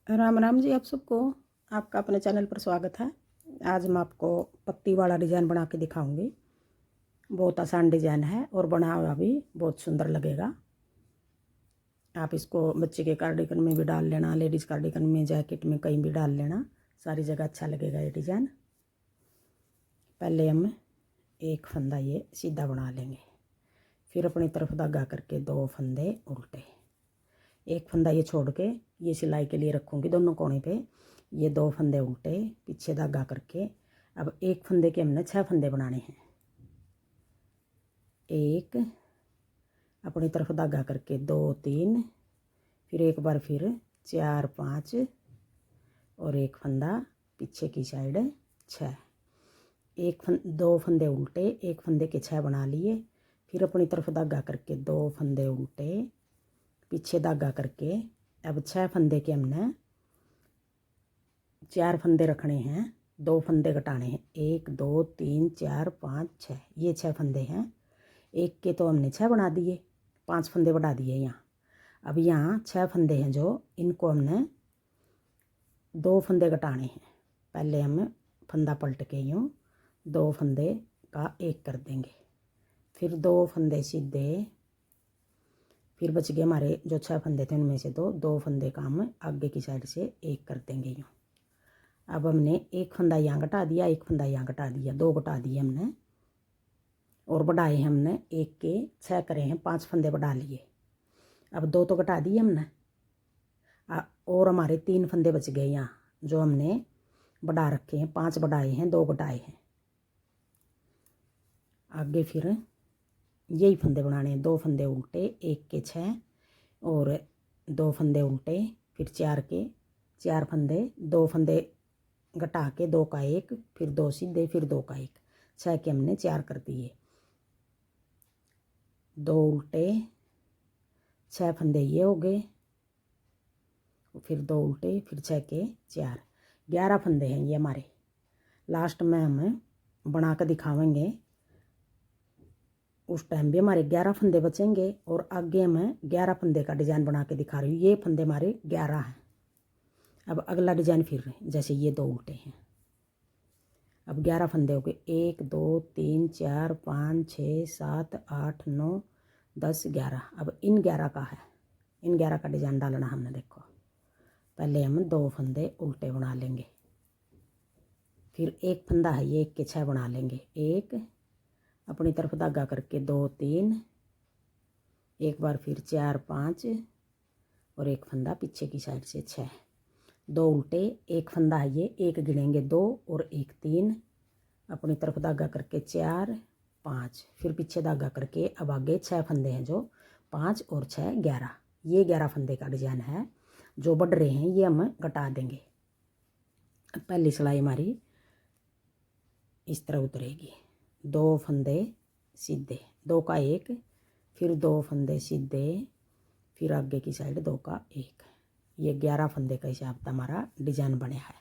राम राम जी आप सबको। आपका अपने चैनल पर स्वागत है। आज मैं आपको पत्ती वाला डिज़ाइन बना के दिखाऊंगी। बहुत आसान डिज़ाइन है और बना हुआ भी बहुत सुंदर लगेगा। आप इसको बच्चे के कार्डिगन में भी डाल लेना, लेडीज़ कार्डिगन में, जैकेट में, कहीं भी डाल लेना, सारी जगह अच्छा लगेगा ये डिज़ाइन। पहले हम एक फंदा ये सीधा बना लेंगे, फिर अपनी तरफ धागा करके दो फंदे उल्टे, एक फंदा ये छोड़ के ये सिलाई के लिए रखूँगी दोनों कोने पे। ये दो फंदे उल्टे, पीछे धागा करके अब एक फंदे के हमने 6 फंदे बनाने हैं। एक, अपनी तरफ धागा करके 2 3, फिर एक बार फिर 4 5 और एक फंदा पीछे की साइड 6। दो फंदे उल्टे, एक फंदे के 6 बना लिए, फिर अपनी तरफ धागा करके 2 फंदे उल्टे, पीछे धागा करके अब 6 फंदे के हमने 4 फंदे रखने हैं, 2 फंदे घटाने हैं। 1 2 3 4 5 6, ये 6 फंदे हैं। एक के तो हमने 6 बना दिए, 5 फंदे बढ़ा दिए यहाँ। अब यहाँ 6 फंदे हैं जो इनको हमने 2 फंदे घटाने हैं। पहले हम फंदा पलट के यूँ 2 फंदे का एक कर देंगे, फिर 2 फंदे सीधे, फिर बच गए हमारे जो 6 फंदे थे उनमें से 2 फंदे का हम आगे की साइड से एक कर देंगे यूँ। अब हमने एक फंदा यहाँ घटा दिया, एक फंदा यहाँ घटा दिया, 2 घटा दिए हमने और बढ़ाए हैं हमने। एक के 6 करे हैं, 5 फंदे बढ़ा लिए। अब 2 तो घटा दिए हमने और हमारे 3 फंदे बच गए यहाँ जो हमने बढ़ा रखे हैं। 5 बढ़ाए हैं, 2 घटाए हैं। आगे फिर यही फंदे बनाने हैं, 2 फंदे उल्टे, एक के 6 और 2 फंदे उल्टे, फिर 4 के 4 फंदे, 2 फंदे घटा के 2 का 1, फिर 2 सीधे, फिर 2 का 1, 6 के हमने 4 कर दिए। 2 उल्टे, 6 फंदे ये हो गए, फिर 2 उल्टे, फिर 6 के 4, 11 फंदे हैं ये हमारे। लास्ट में हम बना कर दिखावेंगे, उस टाइम भी हमारे 11 फंदे बचेंगे और आगे मैं 11 फंदे का डिज़ाइन बना के दिखा रही हूँ। ये फंदे हमारे 11 हैं। अब अगला डिज़ाइन फिर जैसे ये 2 उल्टे हैं, अब 11 फंदे हो गए। 1 2 3 4 5 6 7 8 9 10 11। अब इन 11 का है, इन 11 का डिज़ाइन डालना हमने। देखो पहले हम 2 फंदे उल्टे बना लेंगे, फिर एक फंदा है ये, एक के 6 बना लेंगे। एक, अपनी तरफ धागा करके 2 3, एक बार फिर 4 5 और एक फंदा पीछे की साइड से 6। 2 उल्टे, एक फंदा है ये, एक गिनेंगे 2 और एक 3, अपनी तरफ धागा करके 4 5, फिर पीछे धागा करके अब आगे 6 फंदे हैं जो 5 और 6 11। ये 11 फंदे का डिज़ाइन है। जो बढ़ रहे हैं ये हम घटा देंगे। पहली सिलाई हमारी इस तरह उतरेगी, 2 फंदे सीधे, 2 का 1, फिर 2 फंदे सीधे, फिर आगे की साइड 2 का 1। ये 11 फंदे का हिसाब से हमारा डिज़ाइन बना है।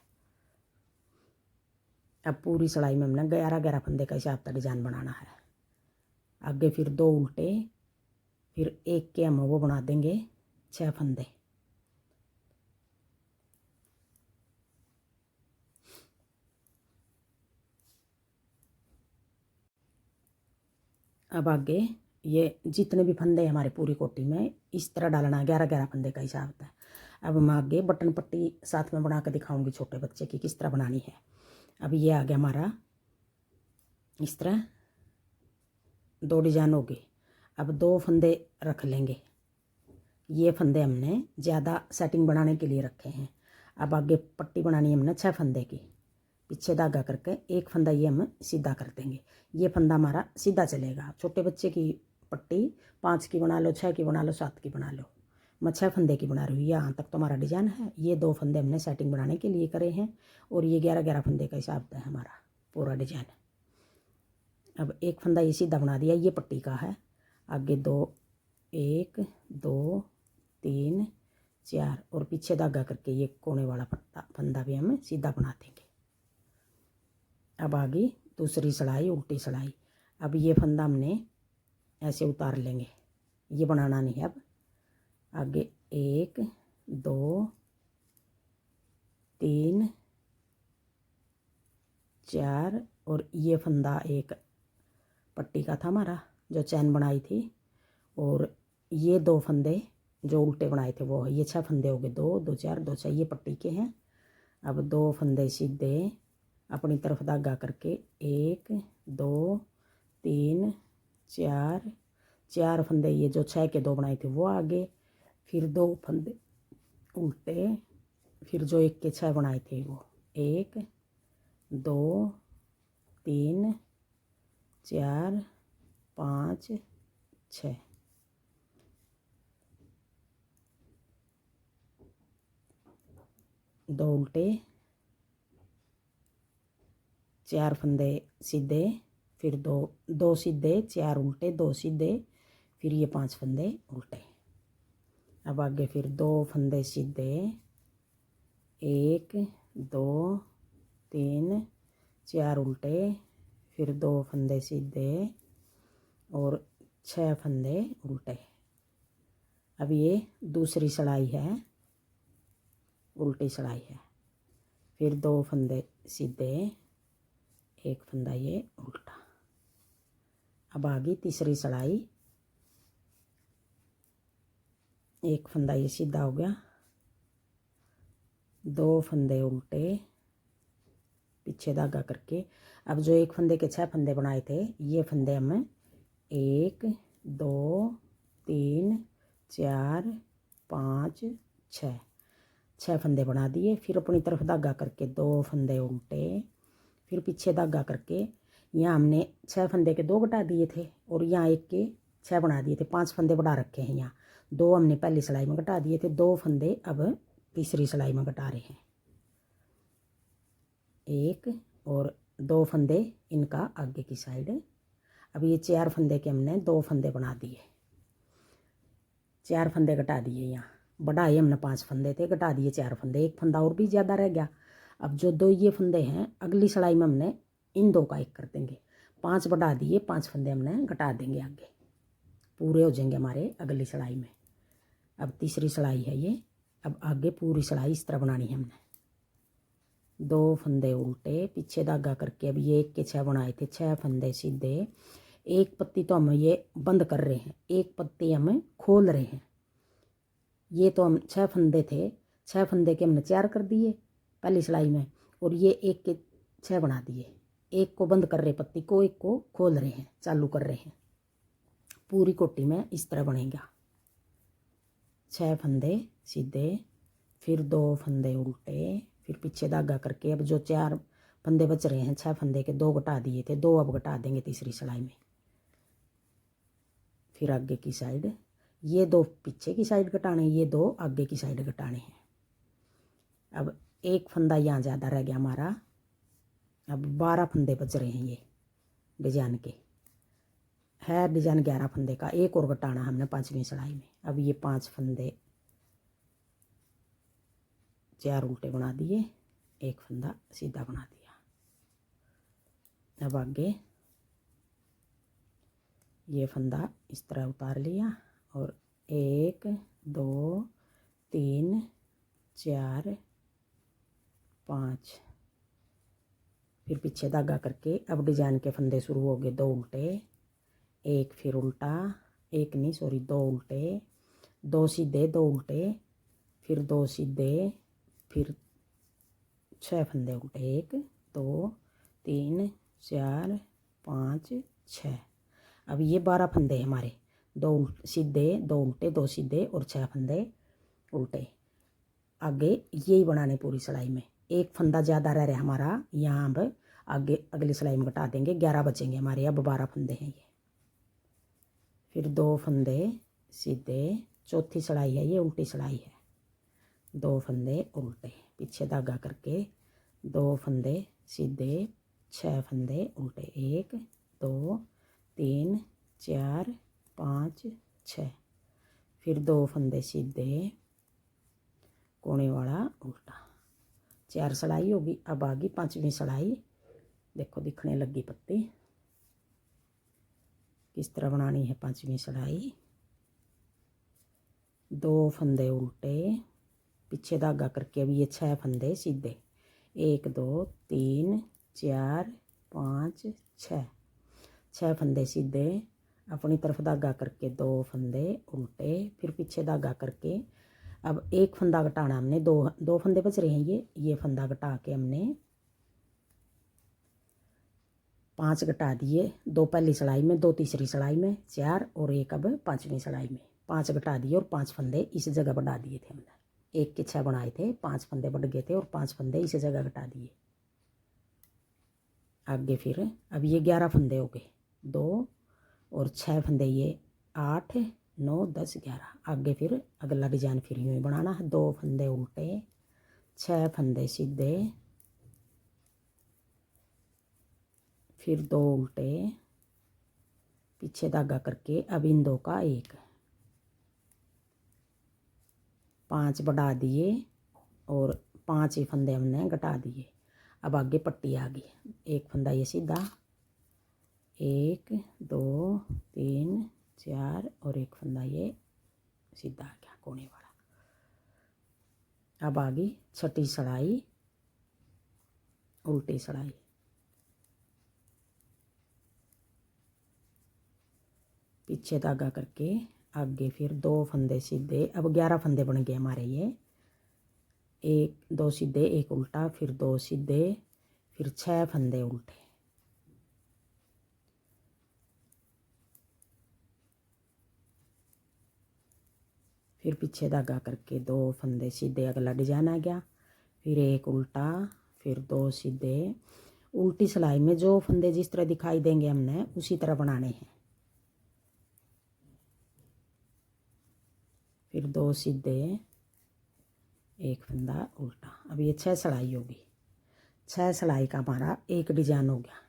अब पूरी सिलाई में हमने 11 फंदे का हिसाब से डिज़ाइन बनाना है। आगे फिर 2 उल्टे, फिर एक के हम वो बना देंगे 6 फंदे। अब आगे ये जितने भी फंदे हमारे पूरी कोटी में इस तरह डालना है, 11 फंदे का हिसाब है। अब मैं आगे बटन पट्टी साथ में बना कर दिखाऊंगी छोटे बच्चे की किस तरह बनानी है। अब ये आ गया हमारा इस तरह 2 डिज़ाइन हो गए। अब 2 फंदे रख लेंगे, ये फंदे हमने ज़्यादा सेटिंग बनाने के लिए रखे हैं। अब आगे पट्टी बनानी है हमने 6 फंदे की, पीछे धागा करके एक फंदा ये हम सीधा कर देंगे। ये फंदा हमारा सीधा चलेगा। छोटे बच्चे की पट्टी 5 की बना लो, 6 की बना लो, 7 की बना लो। मैं 6 फंदे की बना रही हूँ। यहाँ तक तो हमारा डिज़ाइन है। ये 2 फंदे हमने सेटिंग बनाने के लिए करे हैं और ये 11 फंदे का हिसाब है हमारा पूरा डिज़ाइन। अब एक फंदा ये सीधा बना दिया, ये पट्टी का है। आगे 2 1 2 3 4 और पीछे धागा करके ये कोने वाला फंदा भी हम सीधा बना देंगे। अब आगे दूसरी सिलाई उल्टी सिलाई। अब ये फंदा हमने ऐसे उतार लेंगे, ये बनाना नहीं है। अब आगे 1 2 3 4 और ये फंदा एक पट्टी का था हमारा जो चैन बनाई थी, और ये 2 फंदे जो उल्टे बनाए थे वो है। ये 6 फंदे हो गए, 2 2 4 2 6, ये पट्टी के हैं। अब 2 फंदे सीधे अपनी तरफ धागा करके 1 2 3 4 4 फंदे, ये जो 6 के 2 बनाए थे वो आगे, फिर 2 फंदे उल्टे, फिर जो 1 के 6 बनाए थे वो 1 2 3 4 5 6, 2 उल्टे, 4 फंदे सीधे, फिर 2 2 सीधे, 4 उल्टे, 2 सीधे, फिर ये 5 फंदे उल्टे। अब आगे फिर 2 फंदे सीधे, 1 2 3 4 उल्टे, फिर 2 फंदे सीधे और 6 फंदे उल्टे। अब ये दूसरी सिलाई है, उल्टी सिलाई है। फिर 2 फंदे सीधे, 1 फंदा ये उल्टा। अब आगे तीसरी सिलाई, 1 फंदा ये सीधा हो गया, 2 फंदे उल्टे, पीछे धागा करके। अब जो 1 फंदे के 6 फंदे बनाए थे, ये फंदे हम 1 2 3 4 5 6 फंदे बना दिए। फिर अपनी तरफ धागा करके 2 फंदे उल्टे, फिर पीछे धागा करके यहाँ हमने 6 फंदे के 2 घटा दिए थे और यहाँ 1 के 6 बना दिए थे। 5 फंदे बढ़ा रखे हैं, यहाँ 2 हमने पहली सिलाई में घटा दिए थे, 2 फंदे अब तीसरी सिलाई में घटा रहे हैं, 1 और 2 फंदे इनका आगे की साइड। अब ये 4 फंदे के हमने 2 फंदे बना दिए, 4 फंदे घटा दिए, यहाँ बढ़ाए हमने 5 फंदे थे, घटा दिए 4 फंदे, 1 फंदा और भी ज़्यादा रह गया। अब जो 2 ये फंदे हैं अगली सिलाई में हमने इन 2 का 1 कर देंगे, 5 बढ़ा दिए, 5 फंदे हमने घटा देंगे, आगे पूरे हो जाएंगे हमारे अगली सिलाई में। अब तीसरी सिलाई है ये। अब आगे पूरी सिलाई इस तरह बनानी है हमने, 2 फंदे उल्टे, पीछे धागा करके। अब ये 1 के 6 बनाए थे, 6 फंदे सीधे, 1 पत्ती तो हम ये बंद कर रहे हैं, 1 पत्ती हम खोल रहे हैं। ये तो हम 6 फंदे थे, 6 फंदे के हमने 4 कर दिए पहली सिलाई में, और ये 1 के 6 बना दिए, 1 को बंद कर रहे पत्ती को, 1 को खोल रहे हैं, चालू कर रहे हैं। पूरी कोटी में इस तरह बनेगा, 6 फंदे सीधे, फिर 2 फंदे उल्टे, फिर पीछे धागा करके। अब जो 4 फंदे बच रहे हैं, 6 फंदे के 2 घटा दिए थे, 2 अब घटा देंगे तीसरी सिलाई में। फिर आगे की साइड, ये 2 पीछे की साइड घटाने, ये 2 आगे की साइड घटाने हैं। अब 1 फंदा यहाँ ज़्यादा रह गया हमारा, अब 12 फंदे बच रहे हैं ये डिजाइन के, है डिजाइन 11 फंदे का, 1 और घटाना हमने 5वीं सिलाई में। अब ये 5 फंदे 4 उल्टे बना दिए, 1 फंदा सीधा बना दिया। अब आगे ये फंदा इस तरह उतार लिया, और 1 2 3 4 5, फिर पीछे धागा करके। अब डिजाइन के फंदे शुरू हो गए, 2 उल्टे, 1 फिर उल्टा, 1 नहीं सॉरी 2 उल्टे, 2 सीधे, 2 उल्टे, फिर 2 सीधे, फिर 6 फंदे उल्टे, 1 2 3 4 5 6। अब ये 12 फंदे हमारे, 2 सीधे, 2 उल्टे, 2 सीधे और 6 फंदे उल्टे। आगे यही बनाने पूरी सिलाई में, 1 फंदा ज़्यादा रह रहा हमारा, यहाँ अब आगे अगली सिलाई में घटा देंगे, 11 बचेंगे हमारे, अब 12 फंदे हैं ये। फिर 2 फंदे सीधे, चौथी सिलाई है ये, उल्टी सिलाई है, 2 फंदे उल्टे, पीछे धागा करके, 2 फंदे सीधे, 6 फंदे उल्टे, 1 2 3 4 5 6, फिर 2 फंदे सीधे, कोने वाला उल्टा, 4 सिलाई होगी। अब आगे 5वीं सिलाई, देखो दिखने लगी पत्ती, किस तरह बनानी है 5वीं सिलाई। 2 फंदे उल्टे, पीछे धागा करके अब ये 6 फंदे सीधे, 1 2 3 4 5 6, 6 फंदे सीधे, अपनी तरफ धागा करके 2 फंदे उल्टे, फिर पीछे धागा करके अब एक फंदा घटाना हमने, दो फंदे बच रहे हैं, ये फंदा घटा के हमने 5 घटा दिए, 2 पहली सिलाई में, 2 तीसरी सिलाई में, 4 और 1 अब 5वीं सिलाई में, 5 घटा दिए और 5 फंदे इस जगह बढ़ा दिए थे हमने, 1 के 6 बनाए थे, 5 फंदे बढ़ गए थे और 5 फंदे इस जगह घटा दिए। आगे फिर अब ये 11 फंदे हो गए, 2 और 6 फंदे, ये 8 9 10 11। आगे फिर अगला डिजाइन फिर यूँ ही बनाना है, 2 फंदे उल्टे, 6 फंदे सीधे, फिर 2 उल्टे, पीछे धागा करके अब इन 2 का 1, 5 बढ़ा दिए और 5 ही फंदे हमने घटा दिए। अब आगे पट्टी आ गई, एक फंदा ये सीधा, 1 2 3 4 और एक फंदा ये सीधा आ गया कोने वाला। अब आ गई छठी सिलाई, उल्टी सिलाई, पीछे धागा करके आगे फिर 2 फंदे सीधे, अब 11 फंदे बन गए हमारे ये, 1 2 सीधे 1 उल्टा, फिर 2 सीधे, फिर 6 फंदे उल्टे, फिर पीछे धागा करके 2 फंदे सीधे, अगला डिजाइन आ गया, फिर 1 उल्टा, फिर 2 सीधे। उल्टी सिलाई में जो फंदे जिस तरह दिखाई देंगे हमने उसी तरह बनाने हैं, फिर 2 सीधे, 1 फंदा उल्टा। अब ये 6 सिलाई होगी, 6 सिलाई का हमारा एक डिजाइन हो गया।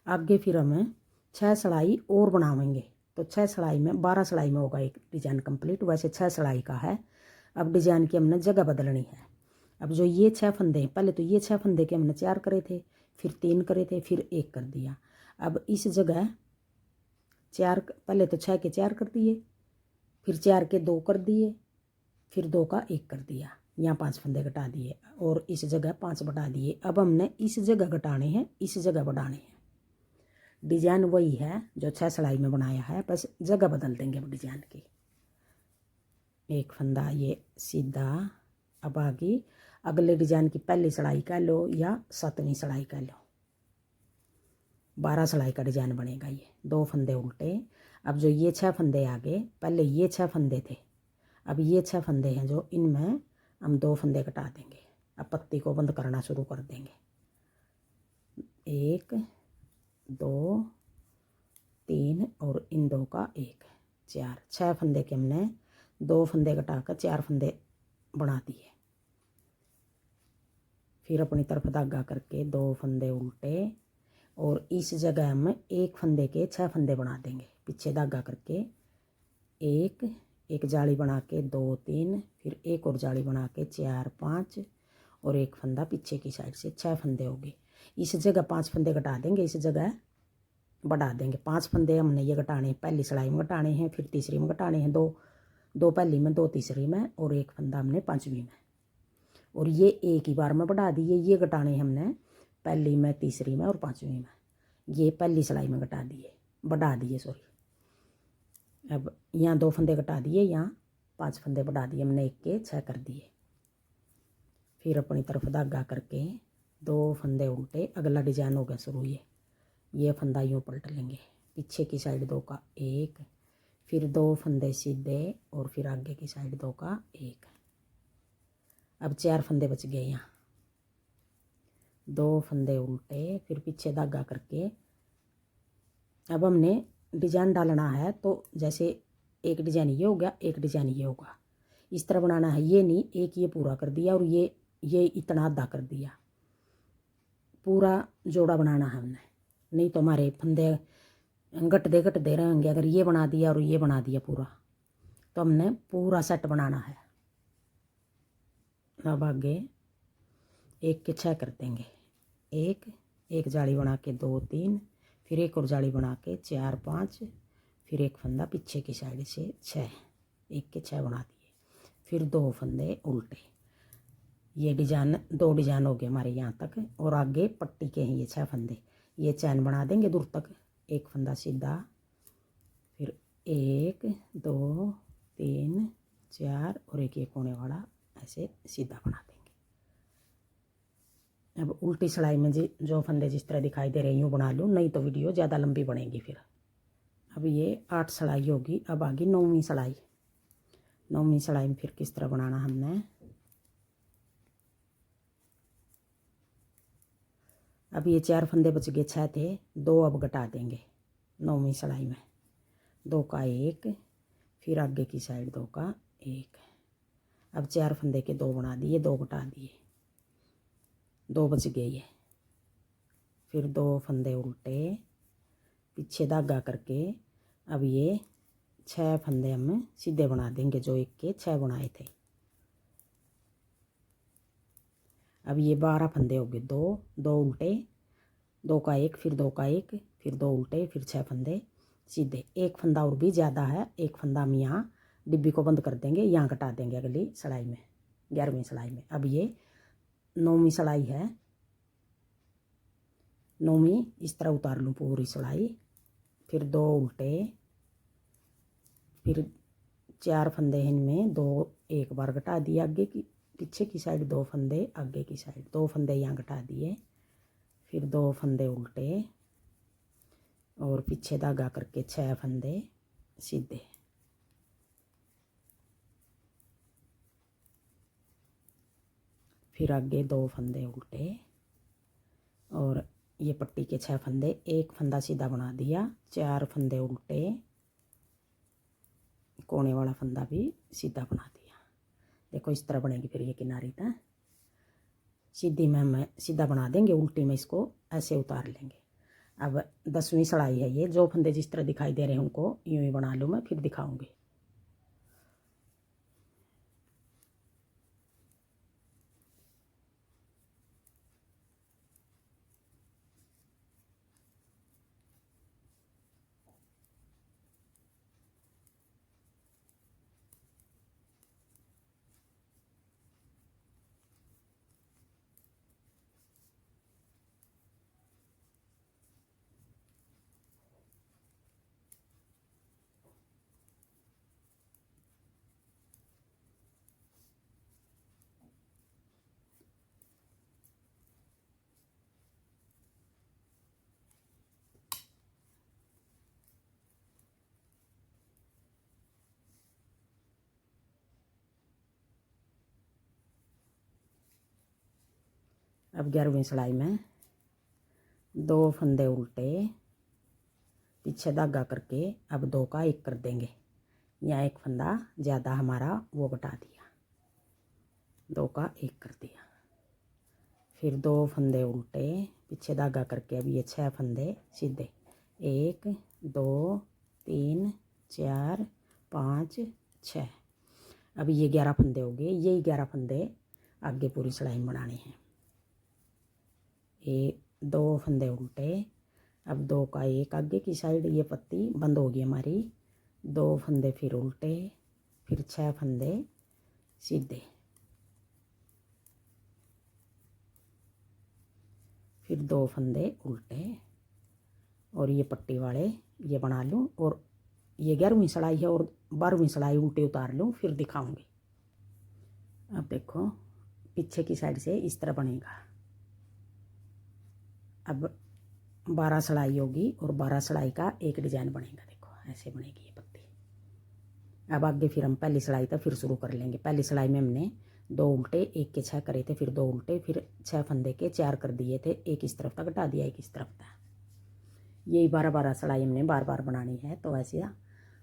आगे फिर हम 6 सिलाई और बनावेंगे, तो 6 सिलाई में 12 सिलाई में होगा एक डिजाइन कंप्लीट, वैसे 6 सिलाई का है। अब डिजाइन की हमने जगह बदलनी है। अब जो ये 6 फंदे हैं, पहले तो ये 6 फंदे के हमने 4 करे थे, फिर 3 करे थे, फिर 1 कर दिया। अब इस जगह 4, पहले तो 6 के 4 कर दिए, फिर 4 के 2 कर दिए, फिर 2 का 1 कर दिया, यहाँ 5 फंदे घटा दिए और इस जगह 5 बढ़ा दिए। अब हमने इस जगह घटाने हैं, इस जगह बढ़ाने हैं। डिजाइन वही है जो 6 सिलाई में बनाया है, बस जगह बदल देंगे अब डिजाइन की। 1 फंदा ये सीधा। अब आगे अगले डिजाइन की पहली सिलाई का लो या 7वीं सिलाई का लो, 12 सिलाई का डिजाइन बनेगा ये। 2 फंदे उल्टे। अब जो ये 6 फंदे आगे, पहले ये 6 फंदे थे, अब ये 6 फंदे हैं जो इनमें हम 2 फंदे घटा देंगे। अब पत्ती को बंद करना शुरू कर देंगे, 1 2 3 और इन 2 का 1 4, 6 फंदे के हमने 2 फंदे घटाकर 4 फंदे बना दिए। फिर अपनी तरफ धागा करके 2 फंदे उल्टे और इस जगह हम 1 फंदे के 6 फंदे बना देंगे। पीछे धागा करके 1 जाली बना के 2 3, फिर 1 और जाली बना के 4 5 और 1 फंदा पीछे की साइड से, 6 फंदे हो गए। इस जगह 5 फंदे घटा देंगे, इस जगह बढ़ा देंगे। 5 फंदे हमने ये घटाने हैं, पहली सिलाई में घटाने हैं, फिर तीसरी में घटाने हैं, 2 पहली में, 2 तीसरी में और 1 फंदा हमने 5वीं में। और ये एक ही बार में बढ़ा दिए, ये घटाने हमने पहली में, तीसरी में और 5वीं में। ये पहली सिलाई में घटा दिए, बढ़ा दिए सॉरी। अब यहाँ 2 फंदे घटा दिए, यहाँ 5 फंदे बढ़ा दिए हमने, 1 के 6 कर दिए। फिर अपनी तरफ धागा करके 2 फंदे उल्टे, अगला डिजाइन हो गया शुरू। ये फंदा यूँ पलट लेंगे, पीछे की साइड 2 का 1, फिर 2 फंदे सीधे और फिर आगे की साइड 2 का 1। अब 4 फंदे बच गए, यहाँ 2 फंदे उल्टे, फिर पीछे धागा करके अब हमने डिजाइन डालना है। तो जैसे एक डिजाइन ये हो गया, एक डिजाइन ये होगा, इस तरह बनाना है। ये नहीं, एक ये पूरा कर दिया और ये इतना आधा कर दिया, पूरा जोड़ा बनाना है हमने, नहीं तो हमारे फंदे घटते घटते रहेंगे। अगर ये बना दिया और ये बना दिया पूरा, तो हमने पूरा सेट बनाना है। अब आगे 1 के 6 कर देंगे, 1 जाली बना के 2 3, फिर 1 और जाली बना के 4 5, फिर 1 फंदा पीछे की साइड से 6, 1 के 6 बना दिए। फिर 2 फंदे उल्टे। ये डिजाइन 2 डिजाइन हो गए हमारे यहाँ तक। और आगे पट्टी के हैं ये 6 फंदे। ये चैन बना देंगे दूर तक। एक फंदा सीधा, फिर 1 2 3 4 और एक ये कोने वाला ऐसे सीधा बना देंगे। अब उल्टी सिलाई में जो फंदे जिस तरह दिखाई दे रहे हैं यूँ बना लूँ, नहीं तो वीडियो ज़्यादा लंबी बनेगी फिर। अब ये 8 सिलाई होगी। अब आगे 9वीं सिलाई। 9वीं सिलाई में फिर किस तरह बनाना हमने। अब ये 4 फंदे बच गए, 6 थे, 2 अब घटा देंगे 9वीं सिलाई में। 2 का 1, फिर आगे की साइड 2 का 1। अब 4 फंदे के 2 बना दिए, 2 घटा दिए, 2 बच गए ये। फिर 2 फंदे उल्टे, पीछे धागा करके अब ये 6 फंदे हम सीधे बना देंगे जो एक के 6 बनाए थे। अब ये 12 फंदे हो गए। 2 उल्टे, 2 का 1, फिर 2 का 1, फिर 2 उल्टे, फिर 6 फंदे सीधे। एक फंदा और भी ज़्यादा है, एक फंदा हम यहाँ डिब्बी को बंद कर देंगे, यहाँ घटा देंगे अगली सिलाई में, 11वीं सिलाई में। अब ये 9वीं सिलाई है। 9वीं इस तरह उतार लूँ पूरी सिलाई। फिर 2 उल्टे, फिर 4 फंदे हैं इनमें, 2 एक बार घटा दिए आगे की, पीछे की साइड 2 फंदे, आगे की साइड 2 फंदे यहाँ घटा दिए। फिर 2 फंदे उल्टे और पीछे धागा करके 6 फंदे सीधे। फिर आगे 2 फंदे उल्टे और ये पट्टी के 6 फंदे, एक फंदा सीधा बना दिया, 4 फंदे उल्टे, कोने वाला फंदा भी सीधा बना दिया। देखो इस तरह बनेगी फिर ये किनारी तक। सीधी में हम सीधा बना देंगे, उल्टी में इसको ऐसे उतार लेंगे। अब 10वीं सिलाई है ये। जो फंदे जिस तरह दिखाई दे रहे हैं उनको यूँ ही बना लूँ मैं, फिर दिखाऊंगी। अब 11वीं सिलाई में 2 फंदे उल्टे, पीछे धागा करके अब 2 का 1 कर देंगे। यहाँ एक फंदा ज़्यादा हमारा वो घटा दिया, 2 का 1 कर दिया। फिर 2 फंदे उल्टे, पीछे धागा करके अब ये 6 फंदे सीधे। 1 2 3 4 5 6। अब ये 11 फंदे हो गए। यही 11 फंदे आगे पूरी सिलाई में बनाने हैं। 2 फंदे उल्टे, अब 2 का 1 आगे की साइड, ये पत्ती बंद होगी हमारी। 2 फंदे फिर उल्टे, फिर 6 फंदे सीधे। फिर 2 फंदे उल्टे और ये पट्टी वाले ये बना लूँ। और ये 11वीं सिलाई है और 12वीं सिलाई उल्टी उतार लूँ, फिर दिखाऊंगी। अब देखो पीछे की साइड से इस तरह बनेगा। अब 12 सिलाई होगी और 12 सिलाई का एक डिजाइन बनेगा। देखो ऐसे बनेगी ये पत्ती। अब आगे फिर हम पहली सिलाई तक फिर शुरू कर लेंगे। पहली सिलाई में हमने 2 उल्टे, 1 के 6 करे थे, फिर 2 उल्टे, फिर 6 फंदे के 4 कर दिए थे। एक इस तरफ तक घटा दिया, एक इस तरफ तक। यही 12 सिलाई हमने बार बार बनानी है, तो ऐसे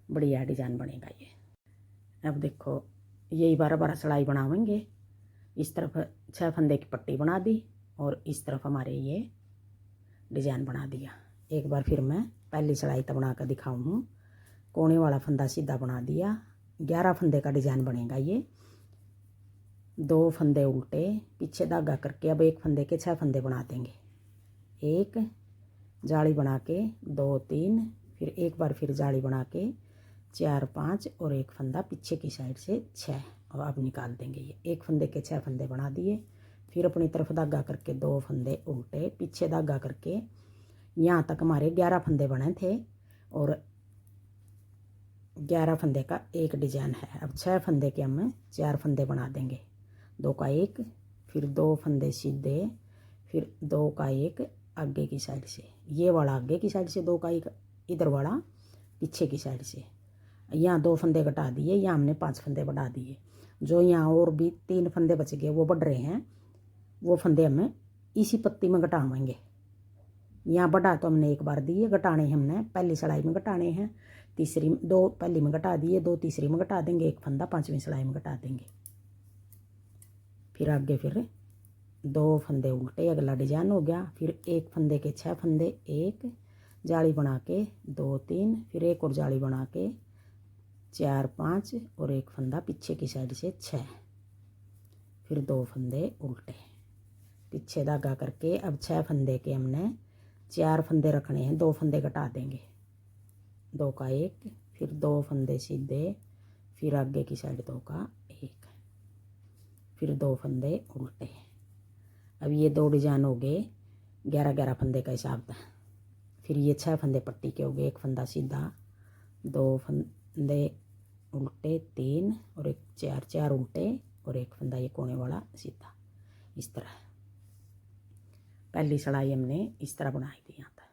बढ़िया डिजाइन बनेगा ये। अब देखो यही 12 सिलाई बनावेंगे। इस तरफ 6 फंदे की पट्टी बना दी और इस तरफ हमारे ये डिजाइन बना दिया। एक बार फिर मैं पहली सिलाई तक बना कर दिखाऊँ। कोने वाला फंदा सीधा बना दिया, 11 फंदे का डिजाइन बनेगा ये। 2 फंदे उल्टे, पीछे धागा करके अब 1 फंदे के 6 फंदे बना देंगे। 1 जाली बना के 2 3, फिर एक बार फिर जाली बना के 4 5 और एक फंदा पीछे की साइड से 6 और अब निकाल देंगे। ये एक फंदे के 6 फंदे बना दिए। फिर अपनी तरफ धागा करके 2 फंदे उल्टे, पीछे धागा करके यहाँ तक हमारे 11 फंदे बने थे और 11 फंदे का एक डिजाइन है। अब 6 फंदे के हम 4 फंदे बना देंगे, 2 का 1, फिर 2 फंदे सीधे, फिर 2 का 1 आगे की साइड से, ये वाला आगे की साइड से 2 का 1, इधर वाला पीछे की साइड से। यहाँ 2 फंदे घटा दिए, यहाँ हमने 5 फंदे बढ़ा दिए। जो यहाँ और भी 3 फंदे बच गए वो बढ़ रहे हैं, वो फंदे हमें इसी पत्ती में घटाएंगे। यहाँ बढ़ा तो हमने एक बार दिए, घटाने हमने पहली सिलाई में घटाने हैं, तीसरी 2 पहली में घटा दिए, 2 तीसरी में घटा देंगे, एक फंदा 5वीं सिलाई में घटा देंगे। फिर आगे फिर 2 फंदे उल्टे, अगला डिजाइन हो गया। फिर एक फंदे के 6 फंदे, एक जाली बना के 2 3, फिर एक और जाली बना के 4 5 और एक फंदा पीछे की साइड से 6, फिर 2 फंदे उल्टे, पीछे धागा करके अब 6 फंदे के हमने 4 फंदे रखने हैं, 2 फंदे घटा देंगे, 2 का 1, फिर 2 फंदे सीधे, फिर आगे की साइड 2 का 1, फिर 2 फंदे उल्टे। अब ये 2 डिजाइन हो गए 11-11 फंदे का हिसाब था। फिर ये 6 फंदे पट्टी के हो गए, एक फंदा सीधा, 2 फंदे उल्टे 3 और एक 4 उल्टे और एक फंदा ये कोने वाला सीधा। इस तरह पहली सिलाई हमने इस तरह बनाई थी यहाँ तक।